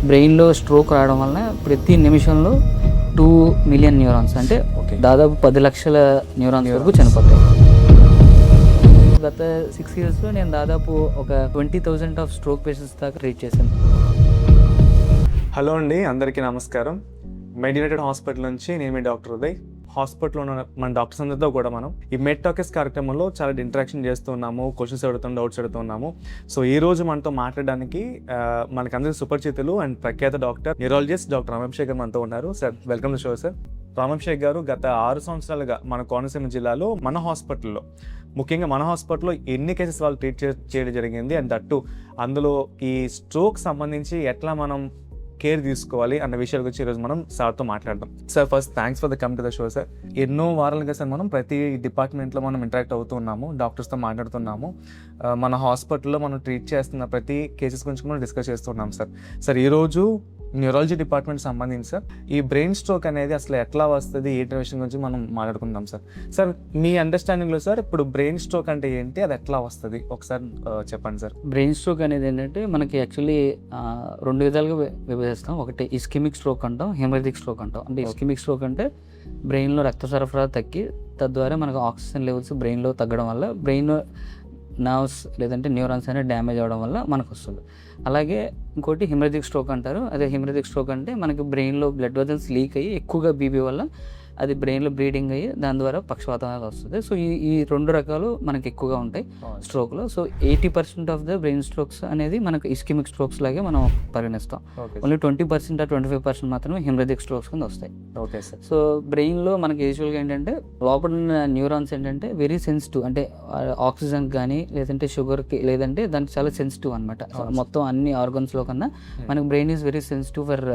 బ్రెయిన్లో స్ట్రోక్ రావడం వలన ప్రతి నిమిషంలో 2 మిలియన్ న్యూరాన్స్ అంటే దాదాపు 10 లక్షల న్యూరాన్స్ వరకు చనిపోతాయి. గత 6 ఇయర్స్లో నేను దాదాపు ఒక 20,000 ఆఫ్ స్ట్రోక్ పేషెంట్స్ దాకా ట్రీట్ చేశాను. హలో అండి, అందరికీ నమస్కారం. మెడినేటెడ్ హాస్పిటల్ నుంచి నేను మీ డాక్టర్ ఉదయ్. హాస్పిటల్లో ఉన్న మన డాక్టర్స్ అందరితో కూడా మనం ఈ మెడ్ టాకీస్ కార్యక్రమంలో చాలా ఇంటరాక్షన్ చేస్తున్నాము, క్వశ్చన్స్ అడుగుతాం, డౌట్స్ అడుగుతున్నాము. సో ఈ రోజు మనతో మాట్లాడడానికి మనకందరి సుపరిచితులు అండ్ ప్రఖ్యాత డాక్టర్ న్యూరాలజిస్ట్ డాక్టర్ రామశేఖర్ మనతో ఉన్నారు. Sir, welcome to show. Sir, Ramasekhar గారు గత 6 సంవత్సరాలుగా మన కోనసీమ జిల్లాలో మన హాస్పిటల్లో, ముఖ్యంగా మన హాస్పిటల్లో ఎన్ని కేసెస్ వాళ్ళు ట్రీట్ చేయడం జరిగింది, అండ్ దట్టు అందులో ఈ స్ట్రోక్ సంబంధించి ఎట్లా మనం కేర్ తీసుకోవాలి అన్న విషయాల గురించి ఈరోజు మనం సార్తో మాట్లాడదాం. Sir, first thanks for the come to the show. Sir, ఎన్నో వారాలుగా సార్ మనం ప్రతి డిపార్ట్మెంట్లో మనం ఇంటరాక్ట్ అవుతున్నాము, డాక్టర్స్తో మాట్లాడుతున్నాము, మన హాస్పిటల్లో మనం ట్రీట్ చేస్తున్న ప్రతి కేసెస్ గురించి మనం డిస్కస్ చేస్తున్నాం. సార్ ఈరోజు న్యూరాలజీ డిపార్ట్మెంట్ సంబంధించి సార్ ఈ బ్రెయిన్ స్ట్రోక్ అనేది అసలు ఎట్లా వస్తుంది, ఏంటి విషయం గురించి మనం మాట్లాడుకుందాం. సార్ మీ అండర్స్టాండింగ్లో సార్ ఇప్పుడు బ్రెయిన్ స్ట్రోక్ అంటే ఏంటి, అది ఎట్లా వస్తుంది ఒకసారి చెప్పండి సార్. బ్రెయిన్ స్ట్రోక్ అనేది ఏంటంటే మనకి యాక్చువల్లీ 2 విధాలుగా విభజిస్తాం. ఒకటి ఇస్కెమిక్ స్ట్రోక్ అంటాం, హెమరేజిక్ స్ట్రోక్ అంటాం. అంటే ఇస్కెమిక్ స్ట్రోక్ అంటే బ్రెయిన్లో రక్త సరఫరా తగ్గి తద్వారా మనకు ఆక్సిజన్ లెవెల్స్ బ్రెయిన్లో తగ్గడం వల్ల బ్రెయిన్ నర్వ్స్ లేదంటే న్యూరాన్స్ అనేది డ్యామేజ్ అవ్వడం వల్ల మనకు వస్తుంది. అలాగే ఇంకోటి హెమరేజిక్ స్ట్రోక్ అంటారు. అదే హెమరేజిక్ స్ట్రోక్ అంటే మనకి బ్రెయిన్లో బ్లడ్ వెజల్స్ లీక్ అయ్యి ఎక్కువగా బీపీ వల్ల అది బ్రెయిన్లో బ్లీడింగ్ అయ్యి దాని ద్వారా పక్షవాతం వస్తుంది. సో ఈ 2 రకాలు మనకి ఎక్కువగా ఉంటాయి స్ట్రోక్లో. So 80% of the brain strokes అనేది మనకు ఇస్కెమిక్ స్ట్రోక్స్ లాగే మనం పరిగణిస్తాం. ఓన్లీ 20% 25% మాత్రమే హెమరేజిక్ స్ట్రోక్స్ కింద వస్తాయి. Okay sir. సో బ్రెయిన్లో మనకి యూజువల్గా ఏంటంటే లోపల ఉన్న న్యూరాన్స్ ఏంటంటే వెరీ సెన్సిటివ్, అంటే ఆక్సిజన్ కానీ లేదంటే షుగర్కి లేదంటే దానికి చాలా సెన్సిటివ్ అనమాట. మొత్తం అన్ని ఆర్గన్స్లో కన్నా మనకి brain is very sensitive for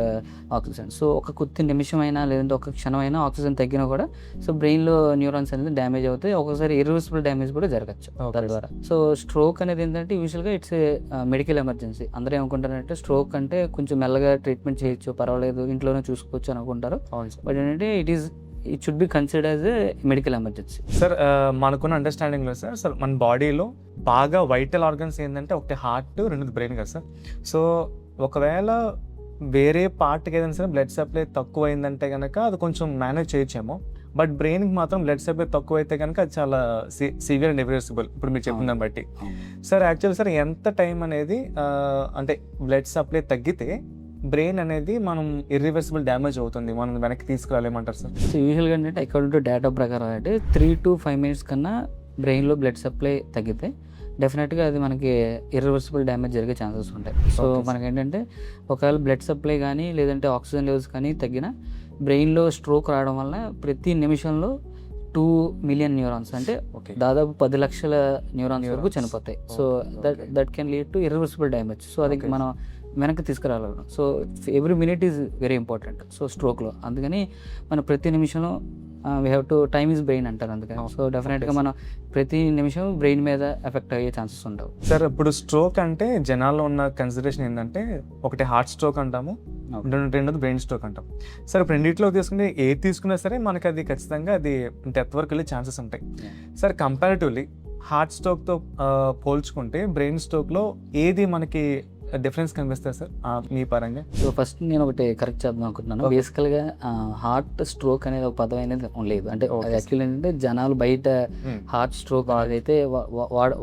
oxygen. So ఒక కొద్ది నిమిషం అయినా లేదంటే ఒక క్షణం అయినా ఆక్సిజన్ తగ్గినా కూడా సో బ్రెయిన్లో న్యూరాన్స్ అనేది డ్యామేజ్ అవుతాయి. ఒకసారి ఇర్రివర్సిబుల్ డ్యామేజ్ కూడా జరగచ్చు దాని ద్వారా. సో స్ట్రోక్ అనేది ఏంటంటే యూజువల్గా ఇట్స్ మెడికల్ ఎమర్జెన్సీ. అందరూ ఏమనుకుంటారంటే స్ట్రోక్ అంటే కొంచెం మెల్లగా ట్రీట్మెంట్ చేయొచ్చు, పర్వాలేదు, ఇంట్లోనే చూసుకోవచ్చు అనుకుంటారు. బట్ ఏంటంటే it should be considered as a medical emergency. Sir, మనకున్న అండర్స్టాండింగ్లో సార్ మన బాడీలో బాగా వైటల్ ఆర్గన్స్ ఏంటంటే ఒకటి హార్ట్, 2 బ్రెయిన్ కదా సార్. సో ఒకవేళ వేరే పార్ట్కి ఏదైనా సరే బ్లడ్ సప్లై తక్కువ అయిందంటే కనుక అది కొంచెం మేనేజ్ చేయొచ్చేమో, బట్ బ్రెయిన్కి మాత్రం బ్లడ్ సప్లై తక్కువ అయితే కనుక అది చాలా సివియర్ అండ్ ఇర్రివర్సిబుల్ ఇప్పుడు మీరు చెప్పిన దాన్ని బట్టి. సార్ యాక్చువల్లీ సార్ ఎంత టైం అనేది అంటే బ్లడ్ సప్లై తగ్గితే బ్రెయిన్ అనేది మనం ఇర్రివర్సిబుల్ డ్యామేజ్ అవుతుంది, మనం వెనక్కి తీసుకురాలేమంటారు సార్? సో యూజువల్గా ఏంటంటే అకార్డింగ్ టు డేటా ప్రకారం అంటే 3 to 5 minutes కన్నా బ్రెయిన్లో బ్లడ్ సప్లై తగ్గితే డెఫినెట్గా అది మనకి ఇర్రివర్సిబుల్ డ్యామేజ్ జరిగే ఛాన్సెస్ ఉంటాయి. సో మనకి ఏంటంటే ఒకవేళ బ్లడ్ సప్లై కానీ లేదంటే ఆక్సిజన్ లెవెల్స్ కానీ తగ్గిన బ్రెయిన్లో స్ట్రోక్ రావడం వల్ల ప్రతి నిమిషంలో 2 మిలియన్ న్యూరాన్స్ అంటే దాదాపు 10 లక్షల న్యూరాన్స్ వరకు చనిపోతాయి. So that can lead to irreversible damage. So అది మనం వెనక్కి తీసుకురాగలం. So every minute is very important so స్ట్రోక్లో. అందుకని మనం ప్రతి నిమిషంలో we have to time is brain అంటారు. అందుకని సో డెఫినెట్గా మనం ప్రతి నిమిషం బ్రెయిన్ మీద ఎఫెక్ట్ అయ్యే ఛాన్సెస్ ఉండవు. సార్, ఇప్పుడు స్ట్రోక్ అంటే జనాల్లో ఉన్న కన్సిడరేషన్ ఏంటంటే ఒకటి హార్ట్ స్ట్రోక్ అంటాము, రెండోది బ్రెయిన్ స్ట్రోక్ అంటాం. సార్, ఇప్పుడు రెండిట్లో తీసుకుంటే ఏది తీసుకున్నా సరే మనకి అది ఖచ్చితంగా అది డెత్ వరకు వెళ్ళే ఛాన్సెస్ ఉంటాయి. సార్, కంపారిటివ్లీ హార్ట్ స్ట్రోక్తో పోల్చుకుంటే బ్రెయిన్ స్ట్రోక్లో ఏది మనకి డిఫరెన్స్ కనిపిస్తుంది సార్ మీ పరంగా? సో ఫస్ట్ నేను ఒకటి కరెక్ట్ చేద్దాం అనుకుంటున్నాను. బేసికల్గా హార్ట్ స్ట్రోక్ అనేది ఒక పదం అనేది లేదు. అంటే అది యాక్చువల్లీ ఏంటంటే జనాలు బయట హార్ట్ స్ట్రోక్ అయితే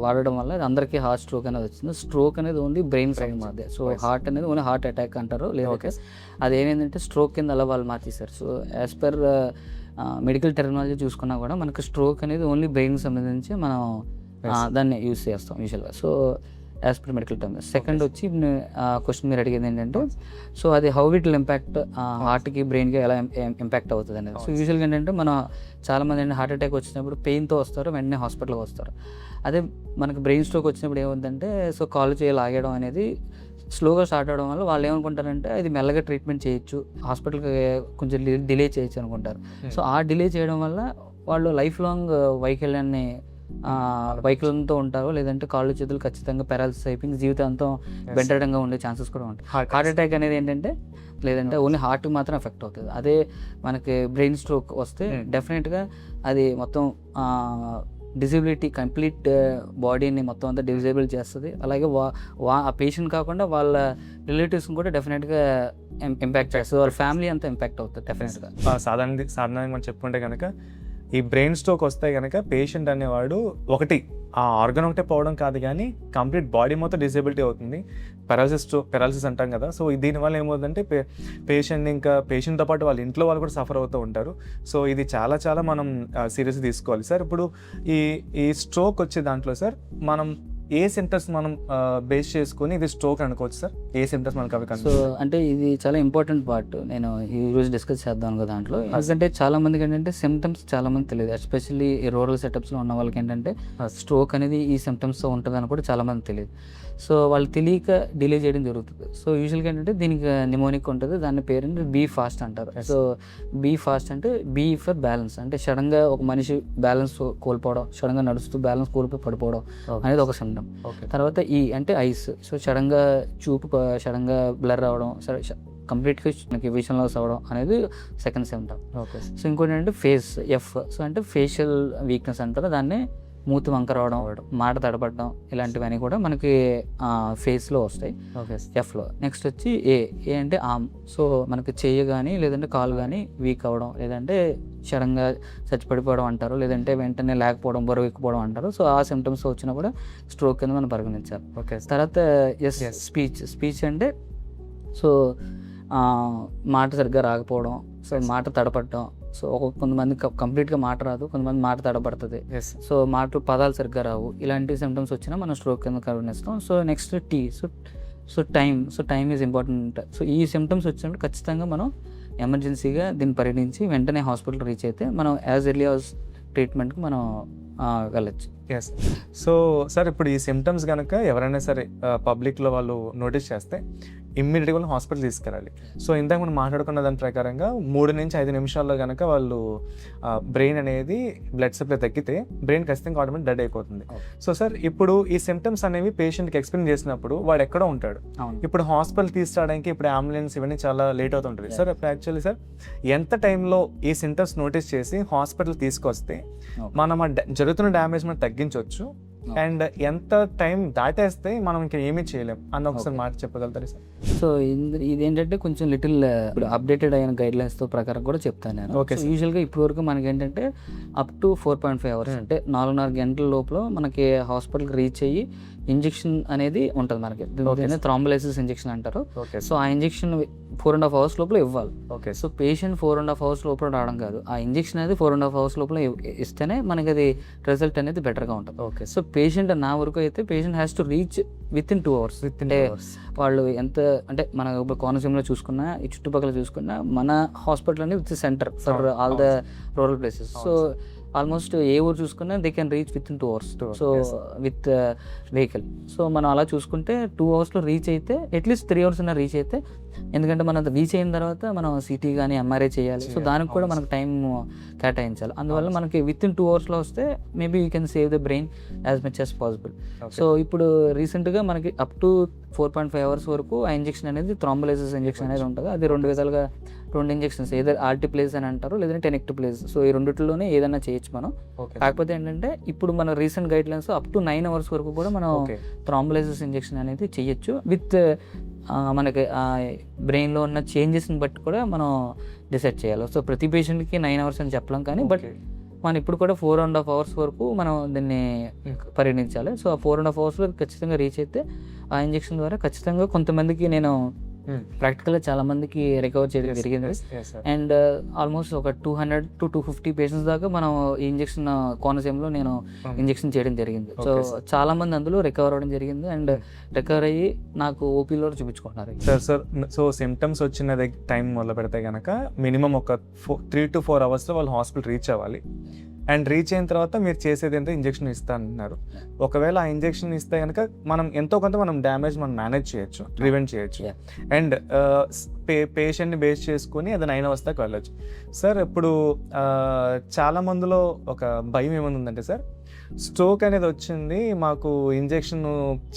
వాడడం వల్ల అందరికీ హార్ట్ స్ట్రోక్ అనేది వచ్చింది. స్ట్రోక్ అనేది ఓన్లీ బ్రెయిన్ సైడ్ మాదే. సో హార్ట్ అనేది ఓన్లీ హార్ట్ అటాక్ అంటారు, లేదంటే అదేమైందంటే స్ట్రోక్ కింద అలా వాళ్ళు మార్చేశారు. So as per medical terminology చూసుకున్నా కూడా మనకు స్ట్రోక్ అనేది ఓన్లీ బ్రెయిన్కి సంబంధించి మనం దాన్ని యూజ్ చేస్తాం యూజువల్గా. So as per medical term. Second వచ్చి క్వశ్చన్ మీరు అడిగేది ఏంటంటే సో అది హౌ ఇట్ విల్ ఇంపాక్ట్ హార్ట్కి బ్రెయిన్కి ఎలా ఇంపాక్ట్ అవుతుంది అనేది. సో యూజువల్గా ఏంటంటే మనం చాలామంది ఏంటంటే హార్ట్ అటాక్ వచ్చినప్పుడు పెయిన్తో వస్తారు, వెంటనే హాస్పిటల్కి వస్తారు. అదే మనకు బ్రెయిన్ స్ట్రోక్ వచ్చినప్పుడు ఏమవుతుందంటే సో కాలు చేయి లాగేయడం అనేది స్లోగా స్టార్ట్ అవడం వల్ల వాళ్ళు ఏమనుకుంటారంటే ఇది మెల్లగా ట్రీట్మెంట్ చేయొచ్చు, హాస్పిటల్కి కొంచెం డిలే చేయొచ్చు అనుకుంటారు. సో ఆ డిలే చేయడం వల్ల వాళ్ళు లైఫ్ లాంగ్ వైకల్యంతో ఉంటారు, లేదంటే కాళ్ళు చేతులు ఖచ్చితంగా పారాలిసిస్ అయిపోయి జీవితాంతం బెంటడంగా ఉండే ఛాన్సెస్ కూడా ఉంటాయి. హార్ట్ అటాక్ అనేది ఏంటంటే లేదంటే ఓన్లీ హార్ట్కి మాత్రం ఎఫెక్ట్ అవుతుంది. అదే మనకి బ్రెయిన్ స్ట్రోక్ వస్తే డెఫినెట్గా అది మొత్తం డిజబిలిటీ కంప్లీట్ బాడీని మొత్తం అంతా డిజేబుల్ చేస్తుంది. అలాగే ఆ పేషెంట్ కాకుండా వాళ్ళ రిలేటివ్స్ కూడా డెఫినెట్గా ఇంపాక్ట్ చేస్తుంది, వాళ్ళ ఫ్యామిలీ అంతా ఇంపాక్ట్ అవుతుంది డెఫినెట్గా. సాధారణంగా మనం చెప్పుకుంటే కనుక ఈ బ్రెయిన్ స్ట్రోక్ వస్తే కనుక పేషెంట్ అనేవాడు ఒకటి ఆ ఆర్గన్ ఒకటే పోవడం కాదు కానీ కంప్లీట్ బాడీ మొత్తం డిసేబిలిటీ అవుతుంది. పెరాలసిస్ అంటాం కదా. సో దీనివల్ల ఏమవుతుందంటే పేషెంట్తో పాటు వాళ్ళ ఇంట్లో వాళ్ళు కూడా సఫర్ అవుతూ ఉంటారు. సో ఇది చాలా చాలా మనం సీరియస్ తీసుకోవాలి సార్. ఇప్పుడు ఈ స్ట్రోక్ వచ్చే దాంట్లో సార్ మనం ఏ సింటమ్స్ మనం బేస్ చేసుకుని ఇది స్ట్రోక్ అనుకోవచ్చు సార్? ఏ సింటమ్స్ మనకు అవి సో అంటే ఇది చాలా ఇంపార్టెంట్ పార్ట్, నేను ఈ రోజు డిస్కస్ చేద్దాం కదా దాంట్లో. ఎందుకంటే చాలా మందికి ఏంటంటే సిమ్టమ్స్ చాలా మంది తెలియదు, ఎస్పెషల్లీ ఈ రూరల్ సెటప్స్లో ఉన్న వాళ్ళకి ఏంటంటే స్ట్రోక్ అనేది ఈ సిమ్టమ్స్తో ఉంటుందని కూడా చాలా మంది తెలియదు. సో వాళ్ళు తెలియక డిలే చేయడం జరుగుతుంది. సో యూజువల్గా ఏంటంటే దీనికి నిమోనిక్ ఉంటుంది, దాని పేరు బీ ఫాస్ట్ అంటారు. సో బీ ఫాస్ట్ అంటే బీ ఫర్ బ్యాలెన్స్, అంటే సడన్గా ఒక మనిషి బ్యాలెన్స్ కోల్పోవడం, సడన్గా నడుస్తూ బ్యాలెన్స్ కోల్పోయి పడిపోవడం అనేది ఒక సిమ్టమ్. తర్వాత ఈ అంటే ఐస్, సో సడన్గా చూపు సడన్గా బ్లర్ అవ్వడం, కంప్లీట్గా మనకి విజన్ లాస్ అవ్వడం అనేది సెకండ్ సిమ్టమ్. సో ఇంకోటి ఏంటంటే ఫేస్, ఎఫ్, సో అంటే ఫేషియల్ వీక్నెస్ అంటారు దాన్ని. మూతి వంకర అవడం, మాట తడపడడం, ఇలాంటివన్నీ కూడా మనకి ఫేస్లో వస్తాయి ఎఫ్లో. నెక్స్ట్ వచ్చి ఏ అంటే ఆర్మ్, సో మనకి చెయ్యి కానీ లేదంటే కాలు కానీ వీక్ అవ్వడం, లేదంటే సడన్గా చచ్చిపడిపోవడం అంటారు, లేదంటే వెంటనే లేకపోవడం, బరువు ఎక్కిపోవడం అంటారు. సో ఆ సిమ్టమ్స్ వచ్చినా కూడా స్ట్రోక్ కింద మనం పరిగణించాలి. తర్వాత స్పీచ్ అంటే సో మాట సరిగ్గా రాకపోవడం, సో మాట తడపడడం. సో కొంతమంది కంప్లీట్గా మాట రాదు, కొంతమంది మాట తడబడుతుంది, సో పదాలు సరిగ్గా రావు. ఇలాంటి సిమ్టమ్స్ వచ్చినా మనం స్ట్రోక్ కింద పరిగణిస్తాం. So next T, so time is important. So ఈ సిమ్టమ్స్ వచ్చినప్పుడు ఖచ్చితంగా మనం ఎమర్జెన్సీగా దీన్ని పరిగణించి వెంటనే హాస్పిటల్ రీచ్ అయితే మనం యాజ్ ఎర్లీ యాజ్ ట్రీట్మెంట్కి మనం వెళ్ళచ్చు. ఎస్. సో సార్ ఇప్పుడు ఈ సిమ్టమ్స్ కనుక ఎవరైనా సరే పబ్లిక్లో వాళ్ళు నోటీస్ చేస్తే ఇమ్మీడియట్గా వాళ్ళు హాస్పిటల్ తీసుకెళ్ళాలి. సో ఇందాక మనం మాట్లాడుకున్న దాని ప్రకారంగా 3 నుంచి 5 నిమిషాల్లో కనుక వాళ్ళు బ్రెయిన్ అనేది బ్లడ్ సప్లై తగ్గితే బ్రెయిన్ ఖచ్చితంగా ఆటోమేటిక్ డెడ్ అయిపోతుంది. సో సార్ ఇప్పుడు ఈ సిమ్టమ్స్ అనేవి పేషెంట్కి ఎక్స్ప్లెయిన్ చేసినప్పుడు వాడు ఎక్కడో ఉంటాడు, ఇప్పుడు హాస్పిటల్ తీసుకురావడానికి ఇప్పుడు అంబులెన్స్ ఇవన్నీ చాలా లేట్ అవుతుంటుంది సార్. యాక్చువల్లీ సార్ ఎంత టైంలో ఈ సిమ్టమ్స్ నోటీస్ చేసి హాస్పిటల్ తీసుకొస్తే మనం జరుగుతున్న డ్యామేజ్ మనం తగ్గించవచ్చు, అండ్ ఎంత టైం దాటేస్తే మనం ఇంకా ఏమీ చేయలేం అన్న ఒకసారి మాట చెప్పగలుగుతారు సార్? సో ఇదేంటంటే కొంచెం లిటిల్ ఇప్పుడు అప్డేటెడ్ అయిన గైడ్ లైన్స్తో ప్రకారం కూడా చెప్తాను నేను. ఓకే. యూజువల్గా ఇప్పటి వరకు మనకి ఏంటంటే అప్ టు 4.5 అవర్స్ అంటే 4.5 గంటల లోపల మనకి హాస్పిటల్కి రీచ్ అయ్యి ఇంజెక్షన్ అనేది ఉంటుంది మనకి, థ్రాంబోలైసిస్ ఇంజెక్షన్ అంటారు. సో ఆ ఇంజెక్షన్ 4.5 అవర్స్ లోపల ఇవ్వాలి. ఓకే. సో పేషెంట్ 4.5 అవర్స్ లోపల రావడం కాదు, ఆ ఇంజెక్షన్ అనేది 4.5 అవర్స్ లోపల ఇస్తేనే మనకి అది రిజల్ట్ అనేది బెటర్గా ఉంటుంది. ఓకే. సో పేషెంట్ నా వరకు అయితే patient has to reach within 2 hours. అంటే వాళ్ళు ఎంత అంటే మన ఇప్పుడు కోనసీమలో చూసుకున్నా, ఈ చుట్టుపక్కల చూసుకున్నా, మన హాస్పిటల్ అనేది with centre for all the rural places. So almost ఏ ఊరు చూసుకున్నా they can reach within 2 hours. So with vehicle. So మనం అలా చూసుకుంటే 2 అవర్స్లో రీచ్ అయితే అట్లీస్ట్ 3 అవర్స్ అయినా రీచ్ అయితే, ఎందుకంటే మనం రీచ్ అయిన తర్వాత మనం సిటీ కానీ ఎంఆర్ఐ చేయాలి. సో దానికి కూడా మనకు టైం కేటాయించాలి. అందువల్ల మనకి విత్ ఇన్ 2 అవర్స్లో వస్తే maybe you can save the brain as much as possible. So ఇప్పుడు రీసెంట్గా మనకి అప్ టు 4.5 అవర్స్ వరకు ఆ ఇంజెక్షన్ అనేది థ్రాంబోలైసిస్ ఇంజెక్షన్ అనేది ఉంటుంది. అది 2 విధాలుగా 2 ఇంజెక్షన్స్, ఏదైనా ఆర్టిప్లేస్ అని అంటారు, లేదంటే టెనెక్టిప్లేస్. సో ఈ రెండిట్లోనే ఏదైనా చేయొచ్చు మనం. కాకపోతే ఏంటంటే ఇప్పుడు మన recent guide lines up to 9 hours వరకు కూడా మనం థ్రాంబోలైసిస్ ఇంజెక్షన్ అనేది చేయొచ్చు. విత్ మనకి బ్రెయిన్లో ఉన్న చేంజెస్ని బట్టి కూడా మనం డిసైడ్ చేయాలి. సో ప్రతి పేషెంట్కి 9 అవర్స్ అని చెప్పలేం కానీ, బట్ మనం ఇప్పుడు కూడా 4.5 అవర్స్ వరకు మనం దీన్ని పరిగణించాలి. సో ఆ 4.5 అవర్స్ వరకు ఖచ్చితంగా రీచ్ అయితే ఆ ఇంజెక్షన్ ద్వారా ఖచ్చితంగా కొంతమందికి నేను ప్రాక్టికల్గా చాలా మందికి రికవర్ చేయడం జరిగింది. అండ్ ఆల్మోస్ట్ ఒక 200 to 250 పేషెంట్స్ దాకా మనం ఈ ఇంజెక్షన్ కోనసీమలో నేను ఇంజెక్షన్ చేయడం జరిగింది. సో చాలా మంది అందులో రికవర్ అవ్వడం జరిగింది అండ్ రికవర్ అయ్యి నాకు ఓపీలో చూపించుకుంటున్నారు. సార్ సో సిమ్టమ్స్ వచ్చిన టైం మొదలు పెడితే కనుక మినిమం ఒక 3 to 4 అవర్స్లో వాళ్ళు హాస్పిటల్ రీచ్ అవ్వాలి. అండ్ రీచ్ అయిన తర్వాత మీరు చేసేది ఏంటో ఇంజెక్షన్ ఇస్తా అంటున్నారు. ఒకవేళ ఆ ఇంజెక్షన్ ఇస్తే కనుక మనం ఎంతో కొంత మనం డ్యామేజ్ మనం మేనేజ్ చేయొచ్చు, ప్రివెంట్ చేయొచ్చు. అండ్ పేషెంట్ని బేస్ చేసుకుని అది 9 అవర్స్ దాకా వెళ్ళొచ్చు. సార్ ఇప్పుడు చాలా మందిలో ఒక భయం ఏముందంటే సార్, స్ట్రోక్ అనేది వచ్చింది, మాకు ఇంజెక్షన్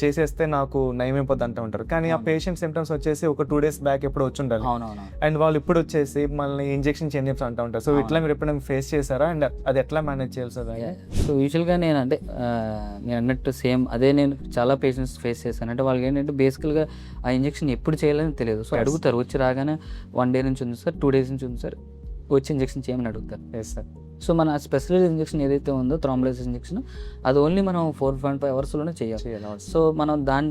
చేసేస్తే నాకు నయమైపోద్ది అంటూ ఉంటారు. కానీ ఆ పేషెంట్ సిమ్టమ్స్ వచ్చేసి ఒక 2 days బ్యాక్ ఎప్పుడు వచ్చి ఉండాలి, అవునవును. అండ్ వాళ్ళు ఇప్పుడు వచ్చేసి మళ్ళీ ఇంజెక్షన్ చేంజ్ చేసి అంటూ ఉంటారు. సో ఇట్లా మీరు ఎప్పుడైనా ఫేస్ చేశారా, అండ్ అది ఎట్లా మేనేజ్ చేయాలి సార్? సో యూజువల్గా నేను అంటే నేను అన్నట్టు సేమ్ అదే నేను చాలా పేషెంట్స్ ఫేస్ చేశాను. అంటే వాళ్ళకి ఏంటంటే బేసికల్గా ఆ ఇంజెక్షన్ ఎప్పుడు చేయాలని తెలియదు. సో అడుగుతారు, వచ్చి రాగానే 1 day నుంచి ఉంది సార్, 2 days నుంచి ఉంది సార్, వచ్చి ఇంజెక్షన్ చేయమని అడుగుతారు. Yes sir. సో మన స్పెషలైజ్ ఇంజెక్షన్ ఏదైతే ఉందో థ్రాంబోలైసిస్ ఇంజెక్షన్, అది ఓన్లీ మనం 4.5 hours చేయాలి. సో మనం దాని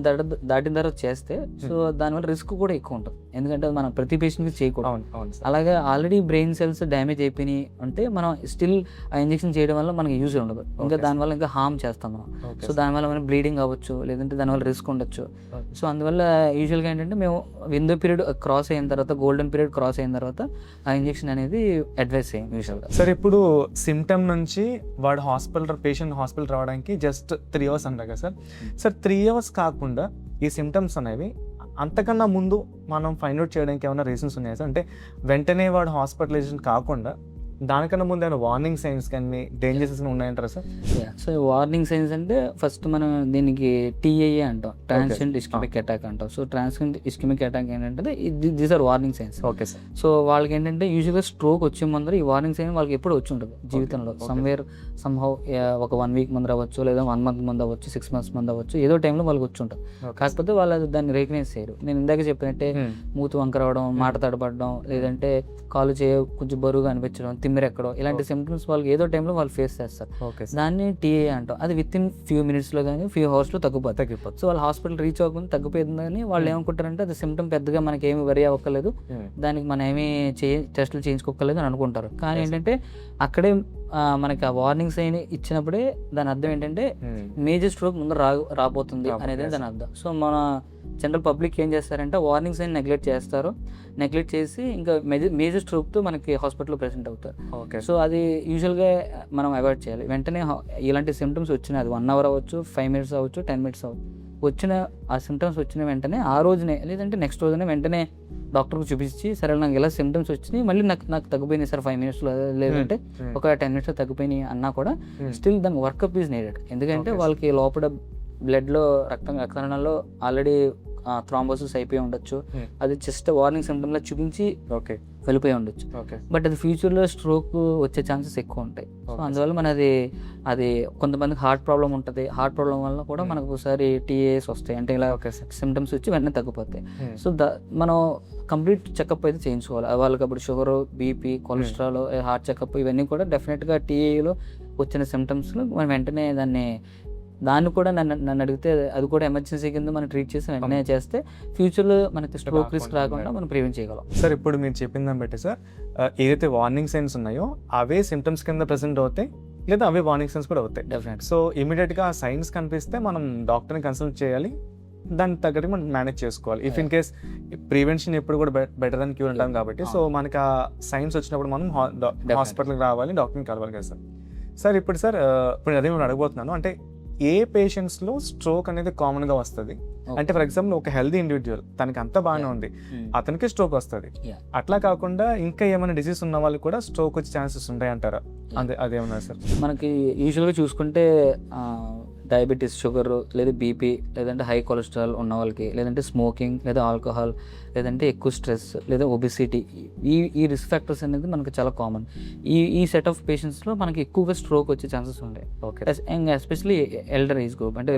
దాటిన తర్వాత చేస్తే సో దానివల్ల రిస్క్ కూడా ఎక్కువ ఉంటుంది, ఎందుకంటే అది మనం ప్రతి పేషెంట్కి చేయకూడదు. అలాగే ఆల్రెడీ బ్రెయిన్ సెల్స్ డ్యామేజ్ అయిపోయినాయి అంటే మనం స్టిల్ ఆ ఇంజెక్షన్ చేయడం వల్ల మనకి యూజ్ ఉండదు, ఇంకా దానివల్ల ఇంకా హార్మ్ చేస్తాం మనం. సో దానివల్ల మనం బ్లీడింగ్ అవ్వచ్చు, లేదంటే దానివల్ల రిస్క్ ఉండొచ్చు. సో అందువల్ల యూజువల్గా ఏంటంటే మేము విండో పీరియడ్ క్రాస్ అయిన తర్వాత, గోల్డెన్ పీరియడ్ క్రాస్ అయిన తర్వాత ఆ ఇంజెక్షన్ అనేది అడ్వైస్ చేయం యూజువల్గా. సార్ ఇప్పుడు సిమ్టమ్ నుంచి వాడు పేషెంట్ హాస్పిటల్ రావడానికి జస్ట్ 3 hours అంటారు కదా సార్. సార్ 3 hours కాకుండా ఈ సిమ్టమ్స్ అనేవి అంతకన్నా ముందు మనం ఫైండ్ అవుట్ చేయడానికి ఏమైనా రీజన్స్ ఉన్నాయా సార్? అంటే వెంటనే వాడు హాస్పిటలైజేషన్ కాకుండా దానికన్నా ముందు ఏమైనా వార్నింగ్ సైన్స్ కానీ డేంజర్స్ ఉన్నాయంటారా సార్? సో వార్నింగ్ సైన్స్ అంటే ఫస్ట్ మనం దీనికి TIA అంటాం, ట్రాన్సియెంట్ ఇస్కెమిక్ అటాక్ అంటాం. సో ట్రాన్సియెంట్ ఇస్కెమిక్ అటాక్ ఏంటంటే these are warning signs. Okay sir. So వాళ్ళకి ఏంటంటే యూజువల్గా స్ట్రోక్ వచ్చే ముందర ఈ వార్నింగ్ సైన్ వాళ్ళకి ఎప్పుడు వచ్చి ఉంటుంది జీవితంలో, సమ్హౌ ఒక 1 week ముందర అవ్వచ్చు, లేదా 1 month ముందు అవ్వచ్చు, 6 months ముందు అవ్వచ్చు, ఏదో టైంలో వాళ్ళకి వచ్చి ఉంటుంది. కాకపోతే వాళ్ళు దాన్ని రికగ్నైజ్ చేయరు. నేను ఇందాక చెప్పినట్టే మూతి వంక రావడం, మాట తడబడడం, లేదంటే కాలు కొంచెం బరువుగా అనిపించడం, తిమ్మిరెక్కడం, ఇలాంటి సిమ్టమ్స్ వాళ్ళకి ఏదో టైంలో వాళ్ళు ఫేస్ చేస్తారు. దాన్ని TIA అంటాం. అది విత్ ఇన్ few minutes కానీ few hours తగ్గిపోతుంది. సో వాళ్ళు హాస్పిటల్ రీచ్ అవ్వకుండా తగ్గిపోయిందని వాళ్ళు ఏమనుకుంటారంటే అది సిమ్టమ్ పెద్దగా మనకి ఏమి వరి అవ్వక్కర్లేదు, దానికి మనం ఏమి టెస్టులు చేయించుకోక్కర్లేదు అని అనుకుంటారు. కానీ ఏంటంటే అక్కడే మనకి ఆ వార్నింగ్ సైన్ ఇచ్చినప్పుడే దాని అర్థం ఏంటంటే మేజర్ స్ట్రోక్ ముందు రాబోతుంది అనేది దాని అర్థం. సో మన జనరల్ పబ్లిక్ ఏం చేస్తారంటే వార్నింగ్ సైన్ నెగ్లెక్ట్ చేసి ఇంకా మేజర్ స్ట్రోక్తో మనకి హాస్పిటల్లో ప్రెసెంట్ అవుతారు. సో అది యూజువల్గా మనం అవాయిడ్ చేయాలి. వెంటనే ఇలాంటి సిమ్టమ్స్ వచ్చినాయి, అది 1 hour అవ్వచ్చు, 5 minutes అవ్వచ్చు, 10 minutes అవ్వచ్చు, వచ్చిన ఆ సిమ్టమ్స్ వచ్చిన వెంటనే ఆ రోజునే లేదంటే నెక్స్ట్ రోజునే వెంటనే డాక్టర్కి చూపించి, సరే నాకు ఇలా సిమ్టమ్స్ వచ్చినాయి, మళ్ళీ నాకు తగ్గిపోయినాయి సార్ 5 minutes లేదంటే ఒక 10 minutes తగ్గిపోయినాయి అన్నా కూడా స్టిల్ దాని వర్కప్ ఈజ్ నీడెడ్. ఎందుకంటే వాళ్ళకి లోపల బ్లడ్లో రక్తనాళాల్లో ఆల్రెడీ థ్రాంబోసిస్ అయిపోయి ఉండొచ్చు, అది జస్ట్ వార్నింగ్ సిమ్టమ్లా చూపించి వెళ్ళిపోయి ఉండొచ్చు. బట్ అది ఫ్యూచర్లో స్ట్రోక్ వచ్చే ఛాన్సెస్ ఎక్కువ ఉంటాయి. సో అందువల్ల మన అది కొంతమందికి హార్ట్ ప్రాబ్లం ఉంటుంది, హార్ట్ ప్రాబ్లం వల్ల కూడా మనకు ఒకసారి TIAs వస్తాయి, అంటే ఇలా సిమ్టమ్స్ వచ్చి వెంటనే తగ్గిపోతాయి. సో మనం కంప్లీట్ చెకప్ అయితే చేయించుకోవాలి. వాళ్ళకి అప్పుడు sugar, BP, cholesterol, heart checkup ఇవన్నీ కూడా డెఫినెట్గా TIAలో వచ్చిన సిమ్టమ్స్లో మనం వెంటనే దాన్ని కూడా నన్ను అడిగితే అది కూడా ఎమర్జెన్సీ కింద మనం ట్రీట్ చేసి వెంటనే చేస్తే ఫ్యూచర్లో మనకి స్ట్రోక్ రిస్క్ రాకుండా మనం ప్రివెంట్ చేయగలం. సార్ ఇప్పుడు మీరు చెప్పిందని బట్టి సార్ ఏదైతే వార్నింగ్ సైన్స్ ఉన్నాయో అవే సిమ్టమ్స్ కింద ప్రెసెంట్ అవుతాయి, లేదా అవే వార్నింగ్ సైన్స్ కూడా అవుతాయి. డెఫినెట్. సో ఇమీడియట్గా ఆ సైన్స్ కనిపిస్తే మనం డాక్టర్ని కన్సల్ట్ చేయాలి, దానికి తగ్గట్టు మనం మేనేజ్ చేసుకోవాలి. ఇఫ్ ఇన్ కేస్ ప్రివెన్షన్ ఎప్పుడు కూడా బెటర్ దాన్ క్యూర్ అంటాం కాబట్టి, సో మనకి ఆ సైన్స్ వచ్చినప్పుడు మనం హాస్పిటల్కి రావాలి, డాక్టర్ని కలవాలి కదా సార్. సార్ ఇప్పుడు అదే నేను అడగబోతున్నాను, అంటే ఏ పేషెంట్స్లో స్ట్రోక్ అనేది కామన్గా వస్తుంది? అంటే ఫర్ ఎగ్జాంపుల్ ఒక హెల్దీ ఇండివిజువల్, తనకి అంతా బాగానే ఉంది, అతనికి స్ట్రోక్ వస్తుంది. అట్లా కాకుండా ఇంకా ఏమైనా డిసీజ్ ఉన్న వాళ్ళు కూడా స్ట్రోక్ వచ్చే ఛాన్సెస్ ఉంటాయి అంటారా? అదేమన్నా సార్? మనకి యూజువల్గా చూసుకుంటే డయాబెటీస్, షుగర్, లేదా BP, లేదంటే హై కొలెస్ట్రాల్ ఉన్న వాళ్ళకి, లేదంటే స్మోకింగ్, లేదా ఆల్కహాల్, లేదంటే ఎక్కువ స్ట్రెస్, లేదా ఒబిసిటీ, ఈ రిస్క్ ఫ్యాక్టర్స్ అనేది మనకి చాలా కామన్. ఈ సెట్ ఆఫ్ పేషెంట్స్లో మనకి ఎక్కువగా స్ట్రోక్ వచ్చే ఛాన్సెస్ ఉంటాయి. ఎస్పెషలీ ఎల్డర్ ఏజ్ గ్రూప్, అంటే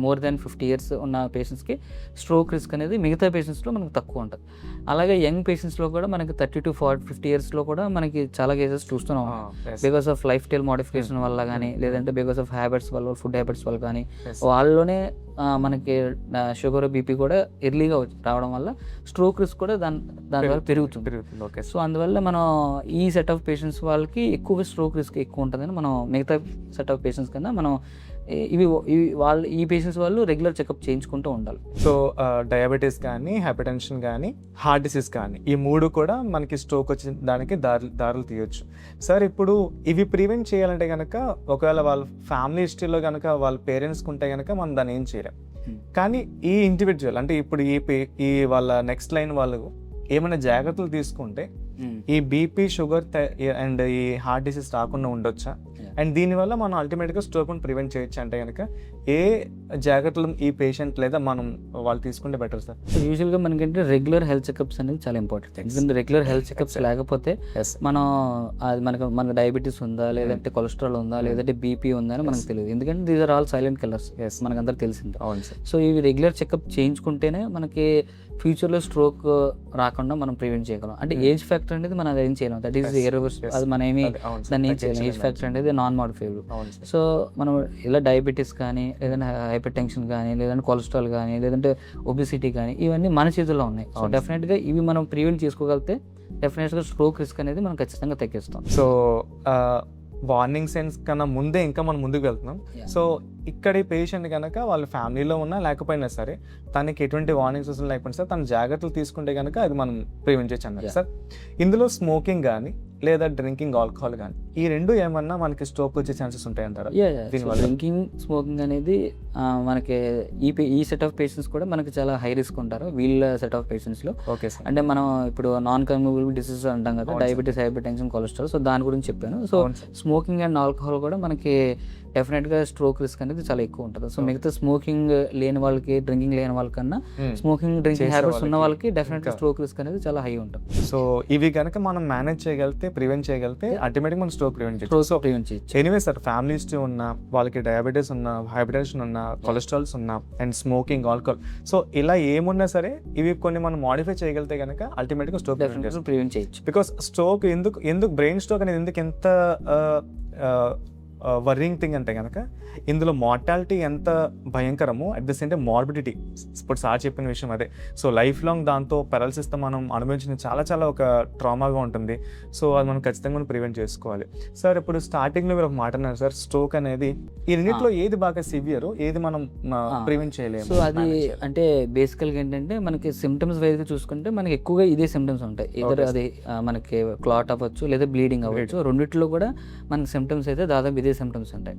మోర్ దాన్ 50 years ఉన్న పేషెంట్స్కి స్ట్రోక్ రిస్క్ అనేది మిగతా పేషెంట్స్లో మనకు తక్కువ ఉంటుంది. అలాగే యంగ్ పేషెంట్స్లో కూడా మనకి 30 to 50 yearsలో కూడా మనకి చాలా కేసెస్ చూస్తున్నాం, because of life style modification వల్ల కానీ, లేదంటే బికాస్ ఆఫ్ హ్యాబిట్స్ వల్ల, ఫుడ్ హ్యాబిట్స్ వల్ల కానీ, వాళ్ళలోనే మనకి షుగర్, BP కూడా ఎర్లీగా రావడం వల్ల స్ట్రోక్ రిస్క్ కూడా దాని ద్వారా పెరుగుతుంది. సో అందువల్ల మనం ఈ సెట్ ఆఫ్ పేషెంట్స్ వాళ్ళకి ఎక్కువగా స్ట్రోక్ రిస్క్ ఎక్కువ ఉంటుందని మనం మిగతా సెట్ ఆఫ్ పేషెంట్స్ కన్నా మనం ఈ పేషెంట్స్ వాళ్ళు రెగ్యులర్ చెకప్ చేయించుకుంటూ ఉండాలి. సో డయాబెటీస్ కానీ, హైపర్టెన్షన్ కానీ, హార్ట్ డిసీజ్ కానీ, ఈ 3 కూడా మనకి స్ట్రోక్ వచ్చిన దానికి దారులు తీయొచ్చు. సార్ ఇప్పుడు ఇవి ప్రివెంట్ చేయాలంటే కనుక ఒకవేళ వాళ్ళ ఫ్యామిలీ హిస్టరీలో కనుక వాళ్ళ పేరెంట్స్కి ఉంటే కనుక మనం దాన్ని ఏం చేయలేం. కానీ ఈ ఇండివిజువల్, అంటే ఇప్పుడు ఈ వాళ్ళ నెక్స్ట్ లైన్ వాళ్ళు ఏమైనా జాగ్రత్తలు తీసుకుంటే ఈ BP, షుగర్ అండ్ ఈ హార్ట్ డిసీజ్ రాకుండా ఉండొచ్చా? అండ్ దీనివల్ల మనం అల్టిమేట్గా స్ట్రోక్ని ప్రివెంట్ చేయొచ్చు అంటే కనుక ఏ జాగ్రత్తలు ఈ పేషెంట్ లేదా మనం వాళ్ళు తీసుకుంటే బెటర్ సార్? యూజువల్గా మనకంటే రెగ్యులర్ హెల్త్ చెకప్స్ అనేది చాలా ఇంపార్టెంట్. ఎందుకంటే రెగ్యులర్ హెల్త్ చెకప్స్ లేకపోతే మనం అది మనకు డయాబెటీస్ ఉందా, లేదంటే కొలెస్ట్రాల్ ఉందా, లేదంటే బీపీ ఉందా అని మనకు తెలియదు. ఎందుకంటే these are all silent killers, మనకు అందరూ తెలిసింది. అవును సార్. సో ఇవి రెగ్యులర్ చెకప్ చేయించుకుంటేనే మనకి ఫ్యూచర్లో స్ట్రోక్ రాకుండా మనం ప్రివెంట్ చేయగలం. అంటే ఏజ్ ఫ్యాక్టర్ అనేది మనం అది ఏం చేయలేం, దట్ ఈస్ ఇర్రివర్సిబుల్. అది మనం ఏమి దాన్ని ఏం చేయలేం. ఏజ్ ఫ్యాక్టర్ అనేది నాన్ మోడిఫైబుల్. సో మనం ఇలా డయాబెటీస్ కానీ, లేదంటే హైపర్ టెన్షన్ కానీ, లేదంటే కొలెస్ట్రాల్ కానీ, లేదంటే ఒబిసిటీ కానీ, ఇవన్నీ మన చేతుల్లో ఉన్నాయి. సో డెఫినెట్గా ఇవి మనం ప్రివెంట్ చేసుకోగలిగితే డెఫినెట్గా స్ట్రోక్ రిస్క్ అనేది మనం ఖచ్చితంగా తగ్గిస్తాం. సో వార్నింగ్ సైన్స్ కన్నా ముందే ఇంకా మనం ముందుకు వెళ్తున్నాం. సో ఇక్కడ ఈ పేషెంట్ కనుక వాళ్ళ ఫ్యామిలీలో ఉన్నా లేకపోయినా సరే తనకి ఎటువంటి వార్నింగ్ సైన్స్ లేకపోయినా సరే తన జాగ్రత్తలు తీసుకుంటే కనుక అది మనం ప్రివెంట్ చేయొచ్చు అన్నారు సార్. ఇందులో స్మోకింగ్ కానీ లేదా డ్రింకింగ్ ఆల్కహాల్ కానీ ఈ రెండు ఏమన్నా మనకి స్ట్రోక్ వచ్చే ఛాన్సెస్ ఉంటాయంటారా? డ్రింకింగ్, స్మోకింగ్ అనేది మనకి ఈ సెట్ ఆఫ్ పేషెంట్స్ కూడా మనకి చాలా హై రిస్క్ ఉంటారు. వీళ్ళ సెట్ ఆఫ్ పేషెంట్స్లో ఓకే సార్. అంటే మనం ఇప్పుడు నాన్ కమ్యూనబుల్ డిసీజెస్ అంటాం కదా, diabetes, hyper tension, cholesterol. So దాని గురించి చెప్పాను. సో స్మోకింగ్ అండ్ ఆల్కహాల్ కూడా మనకి డెఫినెట్గా స్ట్రోక్ రిస్క్ అనేది చాలా ఎక్కువ ఉంటుంది. సో మిగతా స్మోకింగ్ లేని వాళ్ళకి, డ్రింకింగ్ లేని వాళ్ళకన్నా స్మోకింగ్, డ్రింకింగ్ హ్యాబిట్స్ ఉన్న వాళ్ళకి డెఫినెట్గా స్ట్రోక్ రిస్క్ అనేది చాలా హై ఉంటుంది. సో ఇవి కనుక మనం మేనేజ్ చేయగలిగితే, ప్రివెంట్ చేయగలిగితే ఆటోమేటిక్గా మనం స్ట్రోక్ ప్రివెంట్ చేయొచ్చు. ఎనీవే సార్, ఫ్యామిలీ హిస్టరీ ఉన్నా, వాళ్ళకి డయాబెటీస్ ఉన్నా, హైపర్ టెన్షన్ ఉన్నా, కొలెస్ట్రాల్స్ ఉన్నా, అండ్ స్మోకింగ్, ఆల్కహాల్, సో ఇలా ఏమున్నా సరే ఇవి కొన్ని మనం మాడిఫై చేయగలిగితే కనుక అల్టిమేట్గా స్ట్రోక్ ప్రివెంట్ చేయొచ్చు. బికాస్ స్ట్రోక్ ఎందుకు బ్రెయిన్ స్ట్రోక్ అనేది ఎందుకు ఎంత వర్రింగ్ థింగ్ అంటే కనుక ఇందులో మార్టాలిటీ ఎంత భయంకరమో at the same time morbidity, ఇప్పుడు సార్ చెప్పిన విషయం అదే. సో లైఫ్ లాంగ్ దాంతో పెరాలసిస్తో మనం అనుభవించిన చాలా ఒక ట్రామాగా ఉంటుంది. సో అది మనం ఖచ్చితంగా మనం ప్రివెంట్ చేసుకోవాలి. సార్ ఇప్పుడు స్టార్టింగ్లో మీరు ఒక మాట అన్నారు సార్, స్ట్రోక్ అనేది ఈ రెండింటిలో ఏది బాగా సివియర్, ఏది మనం ప్రివెంట్ చేయలేము? సో అది అంటే బేసికల్గా ఏంటంటే మనకి సిమ్టమ్స్ వైజ్గా చూసుకుంటే మనకి ఎక్కువగా ఇదే సిమ్టమ్స్ ఉంటాయి. ఇద్దరు అది మనకి క్లాట్ అవ్వచ్చు లేదా బ్లీడింగ్ అవ్వచ్చు. రెండిట్లో కూడా మనకి సిమ్టమ్స్ అయితే దాదాపు ఇదే సిమ్టమ్స్ ఉంటాయి.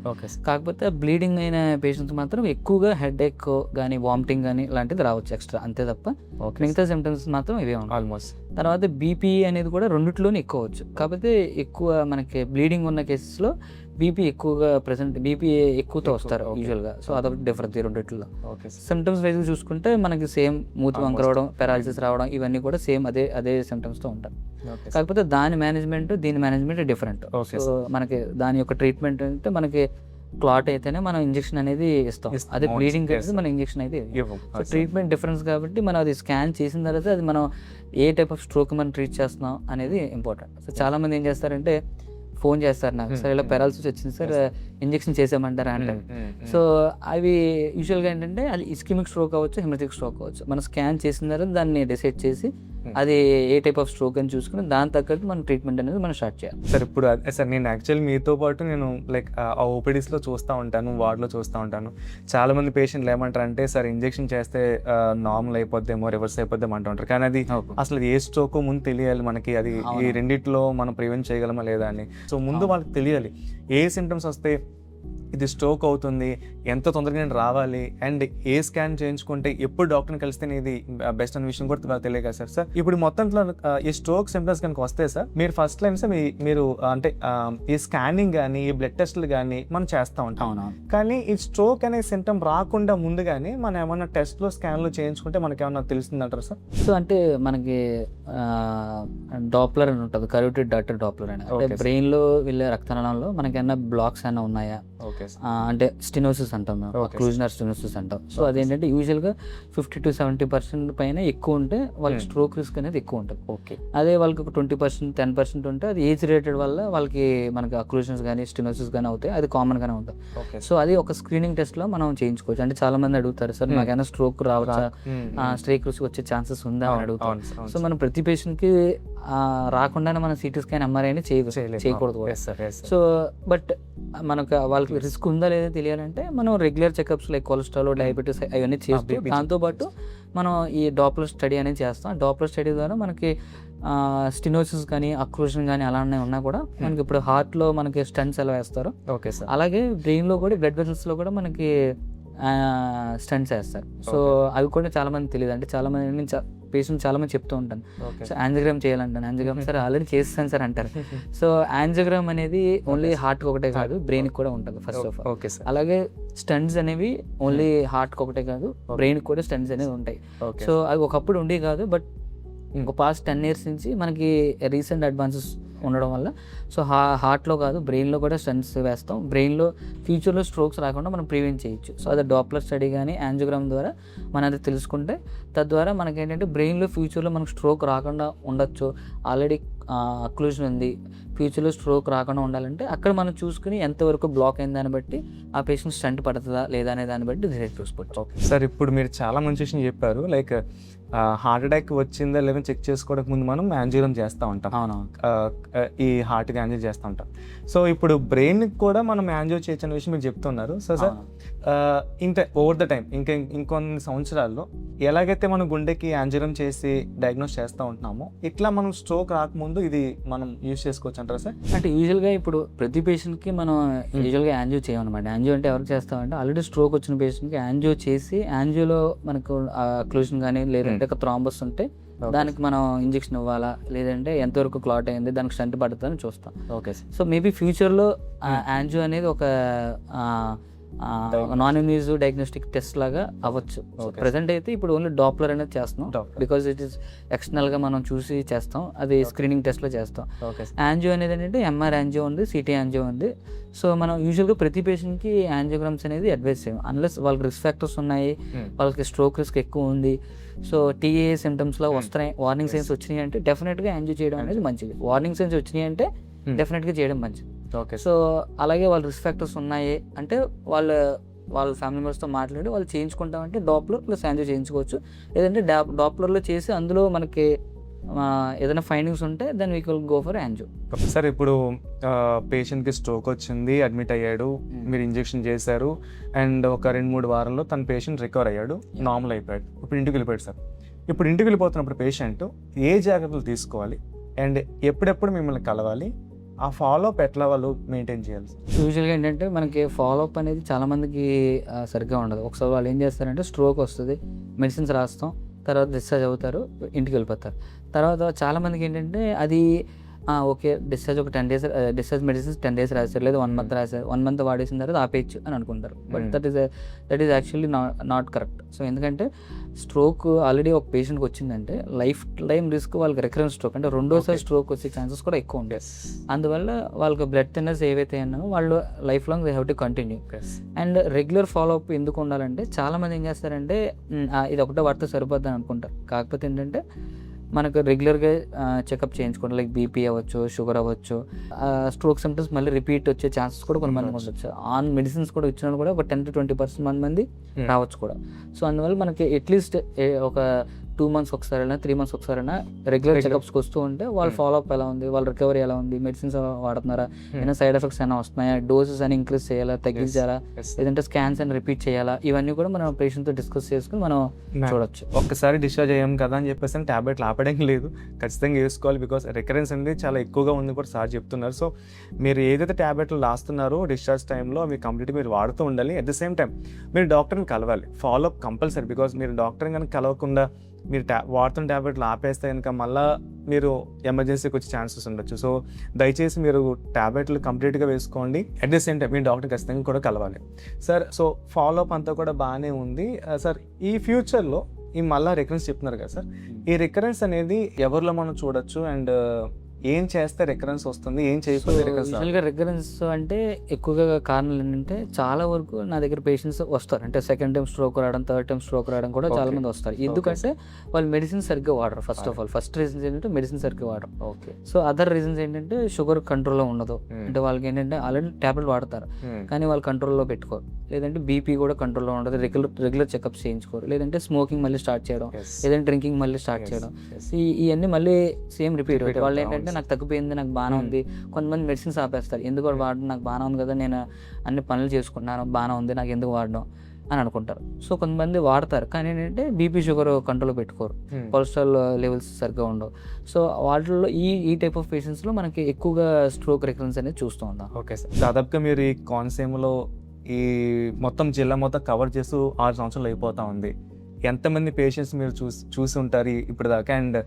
కాకపోతే బ్లీడింగ్ అయిన పేషెంట్స్ మాత్రం ఎక్కువగా హెడ్ ఏక్ కానీ, వామిటింగ్ కానీ ఇలాంటిది రావచ్చు ఎక్స్ట్రా, అంతే తప్ప మిగతా సిమ్టమ్స్ మాత్రం ఇవే ఉంటాయి ఆల్మోస్ట్. తర్వాత బీపీ అనేది కూడా రెండిట్లోనే ఎక్కువ వచ్చు. కాకపోతే ఎక్కువ మనకి బ్లీడింగ్ ఉన్న కేసెస్లో బీపీ ఎక్కువగా బీపీ ఎక్కువతో వస్తారు యూజువల్గా. సో అదొకటి డిఫరెన్స్ ఈ రెండిట్లో. సిమ్టమ్స్ వైజ్గా చూసుకుంటే మనకి సేమ్ మూతి వంక రావడం, పెరాలసిస్ రావడం, ఇవన్నీ కూడా సేమ్ అదే సిమ్టమ్స్తో ఉంటాయి. కాకపోతే దీని మేనేజ్మెంట్ డిఫరెంట్. సో మనకి దాని యొక్క ట్రీట్మెంట్ అంటే మనకి క్లాట్ అయితేనే మనం ఇంజెక్షన్ అనేది ఇస్తాం, అదే బ్లీడింగ్ అయితే మన ఇంజెక్షన్ అయితే సో ట్రీట్మెంట్ డిఫరెన్స్ కాబట్టి మనం అది స్కాన్ చేసిన తర్వాత అది మనం ఏ టైప్ ఆఫ్ స్ట్రోక్ మనం ట్రీట్ చేస్తున్నాం అనేది ఇంపార్టెంట్. సో చాలా మంది ఏం చేస్తారంటే ఫోన్ చేస్తారు నాకు, సార్ ఇలా పెరాలసిస్ వచ్చింది సార్, ఇంజెక్షన్ చేసామంటారా అంటే. సో అవి యూజువల్గా ఏంటంటే అది ఇస్కిమిక్ స్ట్రోక్ అవ్వచ్చు, హెమరజిక్ స్ట్రోక్ అవ్వచ్చు. మనం స్కాన్ చేసిన తర్వాత దాన్ని డిసైడ్ చేసి అది ఏ టైప్ ఆఫ్ స్ట్రోక్ అని చూసుకుని దాని తగ్గట్టు మనం ట్రీట్మెంట్ అనేది మనం స్టార్ట్ చేయాలి. సార్ ఇప్పుడు సార్ నేను యాక్చువల్లీ మీతో పాటు నేను లైక్ ఆ ఓపీడీస్లో చూస్తూ ఉంటాను, వార్డులో చూస్తూ ఉంటాను. చాలా మంది పేషెంట్లు ఏమంటారు అంటే సార్ ఇంజెక్షన్ చేస్తే నార్మల్ అయిపోద్దేమో, రివర్స్ అయిపోద్దేమో అంటూ ఉంటారు. కానీ అది అసలు ఏ స్ట్రోక్ ముందు తెలియాలి మనకి, అది ఈ రెండిట్లో మనం ప్రివెంట్ చేయగలమా లేదా అని. సో ముందు వాళ్ళకి తెలియాలి ఏ సిమ్టమ్స్ వస్తే ఇది స్ట్రోక్ అవుతుంది, ఎంత తొందరగా నేను రావాలి, అండ్ ఏ స్కాన్ చేయించుకుంటే ఎప్పుడు డాక్టర్ని కలిస్తే ఇది బెస్ట్ అనే విషయం కూడా తెలియదు కదా సార్. ఇప్పుడు మొత్తంలో ఈ స్ట్రోక్ సిమ్టమ్స్ కనుక వస్తే సార్ మీరు ఫస్ట్ లైన్ సార్ మీరు అంటే ఈ స్కానింగ్ కానీ, ఈ బ్లడ్ టెస్ట్లు కానీ మనం చేస్తూ ఉంటాం. కానీ ఈ స్ట్రోక్ అనే సిమ్టమ్ రాకుండా ముందుగానే మనం ఏమన్నా టెస్ట్లు, స్కాన్లు చేయించుకుంటే మనకి ఏమన్నా తెలుస్తుందంటారు సార్? సో అంటే మనకి డాప్లర్ అని ఉంటుంది, కరోటిడ్ డాటర్ డాప్లర్ అని. అంటే బ్రెయిన్లో వెళ్ళే రక్తనాళంలో మనకి ఏమన్నా బ్లాక్స్ ఏమైనా ఉన్నాయా, అంటే స్టెనోసిస్ అంటాం, అక్లూజనర్ స్టెనోసిస్ అంటాం. సో అదేంటంటే యూజువల్గా 50 to 70% పైన ఎక్కువ ఉంటే వాళ్ళకి స్ట్రోక్ రిస్క్ అనేది ఎక్కువ ఉంటుంది. అదే వాళ్ళకి ఒక 20%, 10% ఉంటే అది ఏజ్ రిలేటెడ్ వల్ల వాళ్ళకి మనకి అక్లూజన్స్ కానీ, స్టెనోసిస్ కానీ అవుతాయి. అది కామన్ గానే ఉంటుంది. సో అది ఒక స్క్రీనింగ్ టెస్ట్ లో మనం చేయించుకోవచ్చు. అంటే చాలా మంది అడుగుతారు సార్ నాకైనా స్ట్రోక్ రావచ్చా, స్ట్రోక్ రిస్క్ వచ్చే ఛాన్సెస్ ఉందా అని అడుగుతారు. సో మనం ప్రతి పేషెంట్ కి రాకుండానే మనం సిటీ స్కాన్, ఎంఆర్ఐ అని చేయకూడదు. సో బట్ మనకు వాళ్ళకి రిస్క్ ఉందా లేదా తెలియాలంటే మనం regular checkups like cholesterol, diabetes అవన్నీ చేస్తూ దాంతోపాటు మనం ఈ డాప్లర్ స్టడీ అనేది చేస్తాం. డాప్లర్ స్టడీ ద్వారా మనకి స్టెనోసిస్ కానీ, అక్లూజన్ కానీ అలానే ఉన్నా కూడా మనకి ఇప్పుడు హార్ట్లో మనకి స్టెంట్స్ ఎలా వేస్తారు, అలాగే బ్రెయిన్లో కూడా, బ్లడ్ వెసల్స్లో కూడా మనకి స్టంట్స్ వేస్తారు. సో అవి కూడా చాలా మంది తెలియదు. అంటే చాలా మంది నేను పేషెంట్ చాలా మంది చెప్తూ ఉంటాను, సో యాంజియోగ్రామ్ చేయాలంటాను. యాంజియోగ్రామ్ సార్ ఆల్రెడీ చేస్తాను సార్ అంటారు. సో యాంజియోగ్రామ్ అనేది ఓన్లీ హార్ట్కి ఒకటే కాదు, బ్రెయిన్కి కూడా ఉంటుంది first of all. Okay sir. అలాగే స్టంట్స్ అనేవి ఓన్లీ హార్ట్కి ఒకటే కాదు, బ్రెయిన్కి కూడా స్టంట్స్ అనేవి ఉంటాయి. సో అవి ఒకప్పుడు ఉండే కాదు, బట్ ఇంకో పాస్ట్ 10 years నుంచి మనకి రీసెంట్ అడ్వాన్సెస్ ఉండడం వల్ల సో హార్ట్లో కాదు బ్రెయిన్లో కూడా స్టంట్స్ వేస్తాం. బ్రెయిన్లో ఫ్యూచర్లో స్ట్రోక్స్ రాకుండా మనం ప్రివెంట్ చేయొచ్చు. సో అది డాప్లర్ స్టడీ కానీ యాంజియోగ్రామ్ ద్వారా మనం అది తెలుసుకుంటే తద్వారా మనకి ఏంటంటే బ్రెయిన్లో ఫ్యూచర్లో మనకు స్ట్రోక్ రాకుండా ఉండొచ్చు. ఆల్రెడీ అక్లూజన్ ఉంది, ఫ్యూచర్లో స్ట్రోక్ రాకుండా ఉండాలంటే అక్కడ మనం చూసుకుని ఎంతవరకు బ్లాక్ అయిన దాన్ని బట్టి ఆ పేషెంట్ స్టంట్ పడుతుందా లేదా అనే దాన్ని బట్టి డిసైడ్ చూసుకోవచ్చు. సార్ ఇప్పుడు మీరు చాలా మంచి విషయం చెప్పారు. లైక్ హార్ట్ అటాక్ వచ్చిందా లేదా చెక్ చేసుకోవడానికి ముందు మనం యాంజియోగ్రామ్ చేస్తూ ఉంటాం. అవునవును. ఈ హార్ట్కి యాంజియో చేస్తూ ఉంటాం. సో ఇప్పుడు బ్రెయిన్కి కూడా మనం యాంజియో చేయొచ్చు అనే విషయం మీరు చెప్తున్నారు. సో సార్ ఇంత ఓవర్ ద టైం ఇంకొన్ని సంవత్సరాల్లో ఎలాగైతే మనం గుండెకి యాంజియోగ్రామ్ చేసి డయాగ్నోస్ చేస్తూ ఉంటున్నామో ఇట్లా మనం స్ట్రోక్ రాకముందు ఇది మనం యూజ్ చేసుకోవచ్చు అంటారా సార్? అంటే యూజువల్గా ఇప్పుడు ప్రతి పేషెంట్కి మనం యూజువల్గా యాంజియో చేయమన్నమాట. యాంజియో అంటే ఎవరికి చేస్తామంటే ఆల్రెడీ స్ట్రోక్ వచ్చిన పేషెంట్కి యాంజియో చేసి యాంజియోలో మనకు అక్లూజన్ కానీ లేదంటే ఒక థ్రాంబస్ ఉంటే దానికి మనం ఇంజెక్షన్ ఇవ్వాలా లేదంటే ఎంతవరకు క్లాట్ అయింది దానికి స్టంట్ పడుతుందని చూస్తాం. Okay sir. సో మేబీ ఫ్యూచర్లో యాంజియో అనేది ఒక నాన్ ఇన్వేజివ్ డయాగ్నోస్టిక్ టెస్ట్ లాగా అవ్వచ్చు. ప్రెసెంట్ అయితే ఇప్పుడు ఓన్లీ డాప్లర్ అనేది చేస్తున్నాం, బికాజ్ ఇట్ ఈస్ ఎక్స్టర్నల్గా మనం చూసి చేస్తాం, అది స్క్రీనింగ్ టెస్ట్లో చేస్తాం. యాంజియో అనేది ఏంటంటే ఎంఆర్ యాంజియో ఉంది, సిటీ యాంజియో ఉంది. సో మనం యూజువల్గా ప్రతి పేషెంట్కి యాంజియోగ్రామ్స్ అనేది అడ్వైస్ చేయం అన్లెస్ వాళ్ళకి రిస్క్ ఫ్యాక్టర్స్ ఉన్నాయి, వాళ్ళకి స్ట్రోక్ రిస్క్ ఎక్కువ ఉంది, సో టీఏ సిమ్టమ్స్లో వస్తున్నాయి, వార్నింగ్ సైన్స్ వచ్చినాయి అంటే డెఫినెట్గా యాంజియో చేయడం అనేది మంచిది. వార్నింగ్ సైన్స్ వచ్చినాయి అంటే డెఫినెట్గా చేయడం మంచిది. ఓకే. సో అలాగే వాళ్ళ రిస్క్ ఫ్యాక్టర్స్ ఉన్నాయి అంటే వాళ్ళ ఫ్యామిలీ మెంబర్స్తో మాట్లాడి వాళ్ళు చేయించుకుంటామంటే డాప్లర్ ప్లస్ యాంజియో చేయించుకోవచ్చు. లేదంటే డాప్లర్లో చేసి అందులో మనకి ఏదైనా ఫైండింగ్స్ ఉంటే then we will go for angio. Sir ఇప్పుడు పేషెంట్కి స్ట్రోక్ వచ్చింది, అడ్మిట్ అయ్యాడు, మీరు ఇంజెక్షన్ చేశారు అండ్ ఒక 2-3 వారాల్లో తన పేషెంట్ రికవర్ అయ్యాడు, నార్మల్ అయిపోయాడు, ఇప్పుడు ఇంటికి వెళ్ళిపోయాడు సార్. ఇప్పుడు ఇంటికి వెళ్ళిపోతున్నప్పుడు పేషెంట్ ఏ జాగ్రత్తలు తీసుకోవాలి అండ్ ఎప్పుడెప్పుడు మిమ్మల్ని కలవాలి, ఆ ఫాలోఅప్ ఎట్లా వాళ్ళు మెయింటైన్ చేయాలి? యూజువల్గా ఏంటంటే మనకి ఫాలోఅప్ అనేది చాలామందికి సరిగ్గా ఉండదు. ఒకసారి వాళ్ళు ఏం చేస్తారంటే స్ట్రోక్ వస్తుంది, మెడిసిన్స్ రాస్తాం, తర్వాత డిశ్చార్జ్ అవుతారు, ఇంటికి వెళ్ళిపోతారు. తర్వాత చాలామందికి ఏంటంటే అది ఓకే డిశ్చార్జ్ ఒక 10 days డిశ్చార్జ్ మెడిసిన్స్ 10 days రాశారు లేదా 1 month రాశారు, 1 month వాడేసిన తర్వాత ఆపేయచ్చు అని అనుకుంటారు. But that is actually not correct. So ఎందుకంటే స్ట్రోక్ ఆల్రెడీ ఒక పేషెంట్కి వచ్చిందంటే లైఫ్ టైం రిస్క్ వాళ్ళకి రికరెన్స్ స్ట్రోక్ అంటే రెండోసారి స్ట్రోక్ వచ్చే ఛాన్సెస్ కూడా ఎక్కువ ఉంటాయి. అందువల్ల వాళ్ళకి బ్లడ్ థిన్నర్స్ ఏవైతే ఉన్నాయో వాళ్ళు life long they have to continue. And regular follow up ఎందుకు ఉండాలంటే చాలామంది ఏం చేస్తారంటే ఇది ఒకటే వాడితే సరిపోద్దని అనుకుంటారు. కాకపోతే ఏంటంటే మనకు రెగ్యులర్గా చెకప్ చేయించుకోండి, లైక్ బీపీ అవ్వచ్చు, షుగర్ అవ్వచ్చు, స్ట్రోక్ సిమ్టమ్స్ మళ్ళీ రిపీట్ వచ్చే ఛాన్సెస్ కూడా కొంతమంది ఉండొచ్చు. ఆన్ మెడిసిన్స్ కూడా ఇచ్చిన కూడా ఒక 10 to 20% మంది రావచ్చు కూడా. సో అందువల్ల మనకి అట్లీస్ట్ ఒక 2 months ఒకసారైనా 3 months ఒకసారైనా రెగ్యులర్ చెకప్స్కి వస్తూ ఉంటే వాళ్ళ ఫాలోఅప్ ఎలా ఉంది, వాళ్ళ రికవరీ ఎలా ఉంది, మెడిసిన్స్ వాడుతున్నారా, ఏమైనా సైడ్ ఎఫెక్ట్స్ అయినా వస్తున్నాయా, డోసెస్ అని ఇంక్రీజ్ చేయాలా, తగ్గించాలా, లేదంటే స్కాన్స్ అని రిపీట్ చేయాలా, ఇవన్నీ కూడా మనం పేషెంట్తో డిస్కస్ చేసుకుని మనం చూడొచ్చు. ఒక్కసారి డిశ్చార్జ్ అయ్యాం కదా అని చెప్పేసి టాబ్లెట్లు ఆపడం లేదు, ఖచ్చితంగా వేసుకోవాలి. బికాస్ రికరెన్స్ అనేది చాలా ఎక్కువగా ఉంది కూడా సార్ చెప్తున్నారు. సో మీరు ఏదైతే టాబ్లెట్లు రాస్తున్నారో డిశ్చార్జ్ టైంలో అవి కంప్లీట్గా మీరు వాడుతూ ఉండాలి. అట్ ద సేమ్ టైం మీరు డాక్టర్ని కలవాలి, ఫాలోఅప్ కంపల్సరీ. బికాస్ మీరు డాక్టర్ని కనుక కలవకుండా మీరు వాడుతున్న ట్యాబ్లెట్లు ఆపేస్తే కనుక మళ్ళీ మీరు ఎమర్జెన్సీకి వచ్చే ఛాన్సెస్ ఉండొచ్చు. సో దయచేసి మీరు ట్యాబ్లెట్లు కంప్లీట్గా వేసుకోండి. At the same time me doctor ఖచ్చితంగా కూడా కలవాలి సార్. సో ఫాలోఅప్ అంతా కూడా బాగానే ఉంది సార్. ఈ ఫ్యూచర్లో ఈ మళ్ళీ రికరెన్స్ చెప్తున్నారు కదా సార్, ఈ రికరెన్స్ అనేది ఎవరిలో మనం చూడొచ్చు అండ్ ఏం చేస్తే రికరెన్స్ వస్తుంది, ఏం చేయకపోతే రికరెన్స్ అంటే ఎక్కువగా కారణాలు ఏంటంటే చాలా వరకు నా దగ్గర పేషెంట్స్ వస్తారు అంటే సెకండ్ టైం స్ట్రోక్ రావడం, థర్డ్ టైం స్ట్రోక్ రావడం కూడా చాలా మంది వస్తారు. ఎందుకంటే వాళ్ళు మెడిసిన్ సరిగ్గా వాడరు. First of all first reasons ఏంటంటే మెడిసిన్ సరిగ్గా వాడరు. ఓకే. సో అదర్ రీజన్స్ ఏంటంటే షుగర్ కంట్రోల్లో ఉండదు, అంటే వాళ్ళకి ఏంటంటే ఆల్రెడీ ట్యాబ్లెట్ వాడతారు కానీ వాళ్ళు కంట్రోల్లో పెట్టుకోరు, లేదంటే బీపీ కూడా కంట్రోల్లో ఉండదు, రెగ్యులర్ చెకప్స్ చేయించుకోరు, లేదంటే స్మోకింగ్ మళ్ళీ స్టార్ట్ చేయడం, లేదంటే డ్రింకింగ్ మళ్ళీ స్టార్ట్ చేయడం, ఇవన్నీ మళ్ళీ సేమ్ రిపీట్ అవుతాయి. వాళ్ళు ఏంటంటే నాకు తగ్గిపోయింది, నాకు బాగానే ఉంది, కొంతమంది మెడిసిన్స్ ఆపేస్తారు. ఎందుకు వాడడం, నాకు బాగానే ఉంది కదా, నేను అన్ని పనులు చేసుకుంటున్నాను, బాగానే ఉంది, నాకు ఎందుకు వాడడం అని అనుకుంటారు. సో కొంతమంది వాడతారు కానీ ఏంటంటే బీపీ షుగర్ కంట్రోల్లో పెట్టుకోరు, కొలెస్ట్రాల్ లెవెల్స్ సరిగ్గా ఉండవు. సో వాటిల్లో ఈ టైప్ ఆఫ్ పేషెంట్స్లో మనకి ఎక్కువగా స్ట్రోక్ రికరెన్స్ అనేది చూస్తూ ఉంటాం. Okay sir. దాదాపుగా మీరు ఈ కోనసీమలో ఈ మొత్తం జిల్లా మొత్తం కవర్ చేస్తూ 6 సంవత్సరాలు అయిపోతా ఉంది. ఎంతమంది పేషెంట్స్ మీరు చూసి ఉంటారు ఇప్పుడు దాకా? అండ్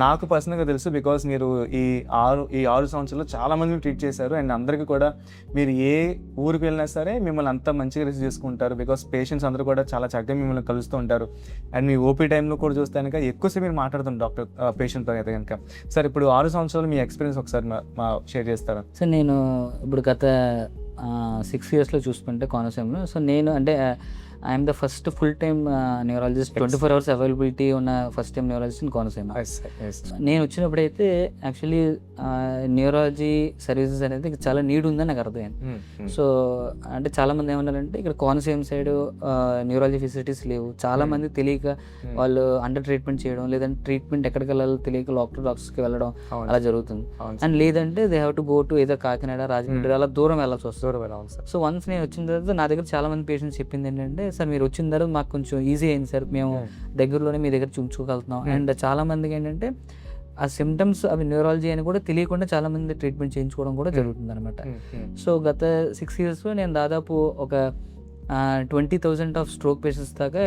నాకు పర్సనల్గా తెలుసు, బికాస్ మీరు ఈ 6 సంవత్సరాలు చాలామందిని ట్రీట్ చేశారు. అండ్ అందరికీ కూడా మీరు ఏ ఊరికి వెళ్ళినా సరే మిమ్మల్ని అంత మంచిగా రిసీవ్ చేసుకుంటారు, బికాస్ పేషెంట్స్ అందరూ కూడా చాలా చక్కగా మిమ్మల్ని కలుస్తూ ఉంటారు. అండ్ మీ ఓపీ టైంలో కూడా చూస్తే కనుక ఎక్కువసేపు మీరు మాట్లాడుతున్నారు డాక్టర్ పేషెంట్తో అయితే కనుక. సార్ ఇప్పుడు 6 సంవత్సరాలు మీ ఎక్స్పీరియన్స్ ఒకసారి మా షేర్ చేస్తారా? సార్ నేను ఇప్పుడు గత 6 yearsలో చూసుకుంటే కోనసీమలో, సో నేను అంటే I'm the first full time neurologist, 24 hours availability ఉన్న first time neurologist in Konaseema. నేను వచ్చినప్పుడైతే యాక్చువల్లీ న్యూరాలజీ సర్వీసెస్ అనేది చాలా నీడ్ ఉందని నాకు అర్థమైంది. సో అంటే చాలామంది ఏమన్నారంటే ఇక్కడ కోనసీమ సైడ్ న్యూరాలజీ ఫెసిలిటీస్ లేవు, చాలామంది తెలియక వాళ్ళు అండర్ ట్రీట్మెంట్ చేయడం, లేదంటే ట్రీట్మెంట్ ఎక్కడికి వెళ్ళాలో తెలియక డాక్టర్స్కి వెళ్ళడం అలా జరుగుతుంది. అండ్ లేదంటే they have to go to ఏదో కాకినాడ, రాజమండ్రి అలా దూరం వెళ్ళాల్సి వస్తుంది. సో వన్స్ నేను వచ్చిన తర్వాత నా దగ్గర చాలా మంది పేషెంట్స్ చెప్పింది ఏంటంటే, సార్ మీరు వచ్చిన తర్వాత మాకు కొంచెం ఈజీ అయింది సార్, మేము దగ్గరలోనే మీ దగ్గర చూపించుకోగలుగుతున్నాం. అండ్ చాలా మందికి ఏంటంటే ఆ సిమ్టమ్స్ అవి న్యూరాలజీ అని కూడా తెలియకుండా చాలా మంది ట్రీట్మెంట్ చేయించుకోవడం కూడా జరుగుతుంది అనమాట. సో గత 6 yearsలో నేను దాదాపు ఒక 20,000 ఆఫ్ స్ట్రోక్ పేషెంట్స్ దాకా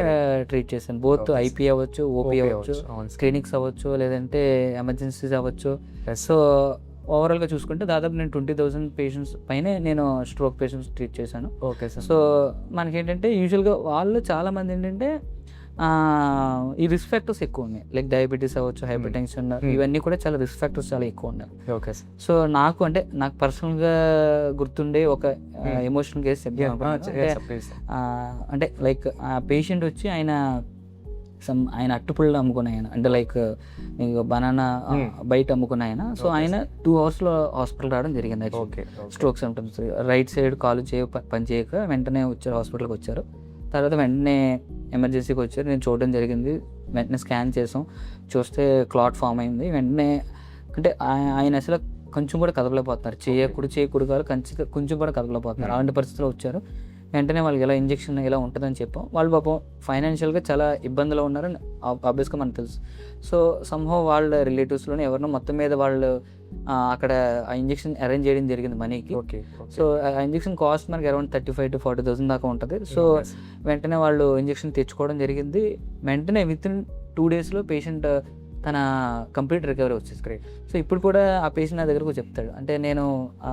ట్రీట్ చేశాను. బోత్ ఐపీ అవ్వచ్చు, ఓపీ అవ్వచ్చు, క్లినిక్స్ అవ్వచ్చు, లేదంటే ఎమర్జెన్సీస్ అవ్వచ్చు. సో ఓవరాల్గా చూసుకుంటే దాదాపు నేను 20,000 పేషెంట్స్ పైనే నేను స్ట్రోక్ పేషెంట్స్ ట్రీట్ చేశాను. Okay sir. సో మనకేంటంటే యూజువల్గా వాళ్ళు చాలామంది ఏంటంటే ఈ రిస్క్ ఫ్యాక్టర్స్ ఎక్కువ ఉన్నాయి, లైక్ డయాబెటీస్ అవ్వచ్చు, హైపర్ టెన్షన్, ఇవన్నీ కూడా చాలా రిస్క్ ఫ్యాక్టర్స్ చాలా ఎక్కువ ఉన్నాయి. ఓకే. సో నాకు పర్సనల్గా గుర్తుండే ఒక ఎమోషనల్ కేసు చెప్తాను. అంటే లైక్ ఆ పేషెంట్ వచ్చి ఆయన అట్టుపుళ్ళు అమ్ముకున్న ఆయన, అంటే లైక్ బనానా బయట అమ్ముకున్న ఆయన. సో ఆయన 2 hours హాస్పిటల్ రావడం జరిగింది. స్ట్రోక్ సిమ్టమ్స్, రైట్ సైడ్ కాలు పని చేయక వెంటనే వచ్చారు, హాస్పిటల్కి వచ్చారు. తర్వాత వెంటనే ఎమర్జెన్సీకి వచ్చారు, నేను చూడడం జరిగింది. వెంటనే స్కాన్ చేసాం, చూస్తే క్లాట్ ఫామ్ అయింది. వెంటనే అంటే ఆయన అసలు కొంచెం కూడా కదలలేకపోతున్నారు, కుడి కాలు కొంచెం కూడా కదలలేకపోతున్నారు. అలాంటి పరిస్థితిలో వచ్చారు. వెంటనే వాళ్ళకి ఇలా ఇంజెక్షన్ ఇలా ఉంటుందని చెప్పాం. వాళ్ళు పాపం ఫైనాన్షియల్గా చాలా ఇబ్బందిలో ఉన్నారని ఆబ్వియస్గా మనకు తెలుసు. సో సమ్హౌ వాళ్ళ రిలేటివ్స్లోనే ఎవరినో మొత్తం మీద వాళ్ళు అక్కడ ఆ ఇంజెక్షన్ అరేంజ్ చేయడం జరిగింది మనీకి. సో ఆ ఇంజెక్షన్ కాస్ట్ మనకి అరౌండ్ 35,000 to 40,000 దాకా ఉంటుంది. సో వెంటనే వాళ్ళు ఇంజెక్షన్ తెచ్చుకోవడం జరిగింది. వెంటనే వితిన్ 2 daysలో పేషెంట్ తన కంప్లీట్ రికవరీ వచ్చేసి. సో ఇప్పుడు కూడా ఆ పేషెంట్ నా దగ్గరకు చెప్తాడు, అంటే నేను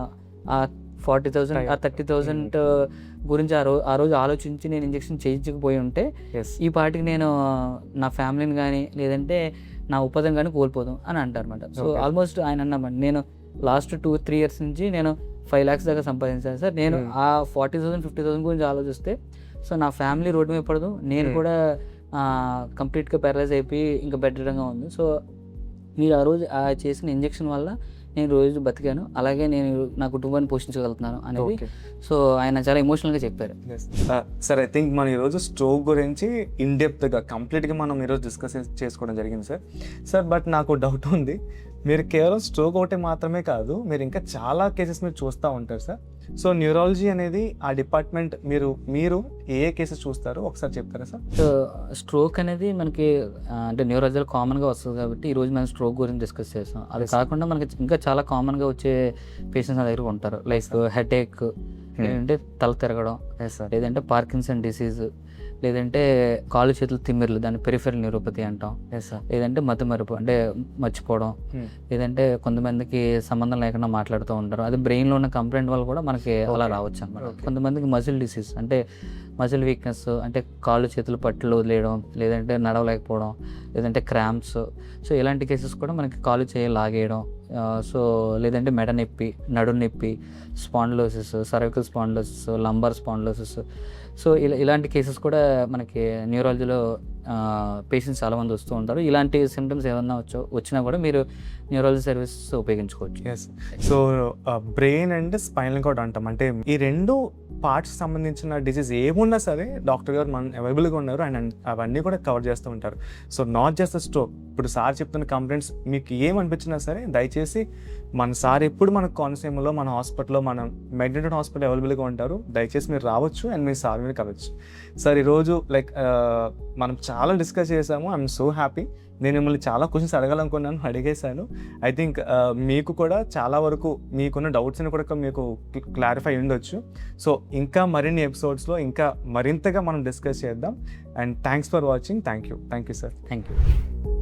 ఆ 40,000 ఆ 30,000 గురించి ఆ రోజు ఆలోచించి నేను ఇంజెక్షన్ చేయించకపోయి ఉంటే ఈ పాటికి నేను నా ఫ్యామిలీని కానీ లేదంటే నా ఉపాధిని కానీ కోల్పోదాం అని అంటారు అనమాట. సో ఆల్మోస్ట్ ఆయన అన్నామండి, నేను లాస్ట్ 2-3 years నుంచి నేను 5 lakhs దాకా సంపాదించాను సార్. నేను ఆ 40,000 50,000 గురించి ఆలోచిస్తే సో నా ఫ్యామిలీ రోడ్డు మీద పడదు, నేను కూడా కంప్లీట్గా ప్యారలైజ్ అయిపోయి ఇంకా బెటర్గా ఉంది. సో మీరు ఆ రోజు చేసిన ఇంజెక్షన్ వల్ల నేను రోజు బతికాను, అలాగే నేను నా కుటుంబాన్ని పోషించగలుగుతున్నాను అనేది. సో ఆయన చాలా ఎమోషనల్గా చెప్పారు. సార్ ఐ థింక్ మనం ఈరోజు స్ట్రోక్ గురించి ఇన్డెప్త్గా కంప్లీట్గా మనం ఈరోజు డిస్కస్ చేసుకోవడం జరిగింది సార్. బట్ నాకు డౌట్ ఉంది, మీరు కేవలం స్ట్రోక్ ఒకటి మాత్రమే కాదు, మీరు ఇంకా చాలా కేసెస్ మీరు చూస్తూ ఉంటారు సార్. సో న్యూరాలజీ అనేది ఆ డిపార్ట్మెంట్, మీరు ఏ కేసెస్ చూస్తారో ఒకసారి చెప్తారా సార్? సో స్ట్రోక్ అనేది మనకి అంటే న్యూరాలజీలో కామన్గా వస్తుంది కాబట్టి ఈరోజు మనం స్ట్రోక్ గురించి డిస్కస్ చేస్తాం. అది కాకుండా మనకి ఇంకా చాలా కామన్గా వచ్చే పేషెంట్స్ నా దగ్గర ఉంటారు, లైక్ హెడేక్, లేదంటే తల తిరగడం, లేదంటే పార్కిన్సన్ డిసీజ్, లేదంటే కాళ్ళు చేతులు తిమ్మిర్లు, దాన్ని పెరిఫెరల్ న్యూరోపతి అంటాం, లేదంటే మతిమరుపు అంటే మర్చిపోవడం, లేదంటే కొంతమందికి సంబంధం లేకుండా మాట్లాడుతూ ఉంటారు, అది బ్రెయిన్లో ఉన్న కంప్లైంట్ వల్ల కూడా మనకి అలా రావచ్చు అన్నమాట. కొంతమందికి మజిల్ డిసీజ్ అంటే మజిల్ వీక్నెస్, అంటే కాళ్ళు చేతులు పట్టులు వదిలేయడం, లేదంటే నడవలేకపోవడం, లేదంటే క్రాంప్స్. సో ఇలాంటి కేసెస్ కూడా మనకి కాళ్ళు చేయి లాగేయడం, సో లేదంటే మెడ నొప్పి, నడుము నొప్పి, spondylosis, cervical spondylosis, lumbar spondylosis. So ఇలాంటి కేసెస్ కూడా మనకి న్యూరాలజీలో పేషెంట్స్ చాలామంది వస్తూ ఉంటారు. ఇలాంటి సిమ్టమ్స్ ఏమన్నా వచ్చినా కూడా మీరు న్యూరాలజీ సర్వీసెస్ ఉపయోగించుకోవచ్చు. So brain and spinal cord అంటాం, అంటే ఈ 2 పార్ట్స్ సంబంధించిన డిసీజ్ ఏమున్నా సరే డాక్టర్ గారు మన అవైలబుల్గా ఉన్నారు అండ్ అవన్నీ కూడా కవర్ చేస్తూ ఉంటారు. సో నాట్ జస్ట్ స్ట్రోక్, ఇప్పుడు సార్ చెప్తున్న కంప్లైంట్స్ మీకు ఏమనిపించినా సరే దయచేసి మన సార్ ఎప్పుడు మన కోనసీమలో మన హాస్పిటల్లో మన మెడినేటెడ్ హాస్పిటల్ అవైలబుల్గా ఉంటారు. దయచేసి మీరు రావచ్చు అండ్ మీ సార్ మీద కలవచ్చు. సార్ ఈరోజు లైక్ మనం చాలా డిస్కస్ చేసాము. I'm so happy. నేను మిమ్మల్ని చాలా క్వశ్చన్స్ అడగాలనుకున్నాను, అడిగేశాను. ఐ థింక్ మీకు కూడా చాలా వరకు మీకున్న డౌట్స్ని కూడా మీకు క్లారిఫై ఉండొచ్చు. సో ఇంకా మరిన్ని ఎపిసోడ్స్లో ఇంకా మరింతగా మనం డిస్కస్ చేద్దాం. And thanks for watching. Thank you sir. Thank you.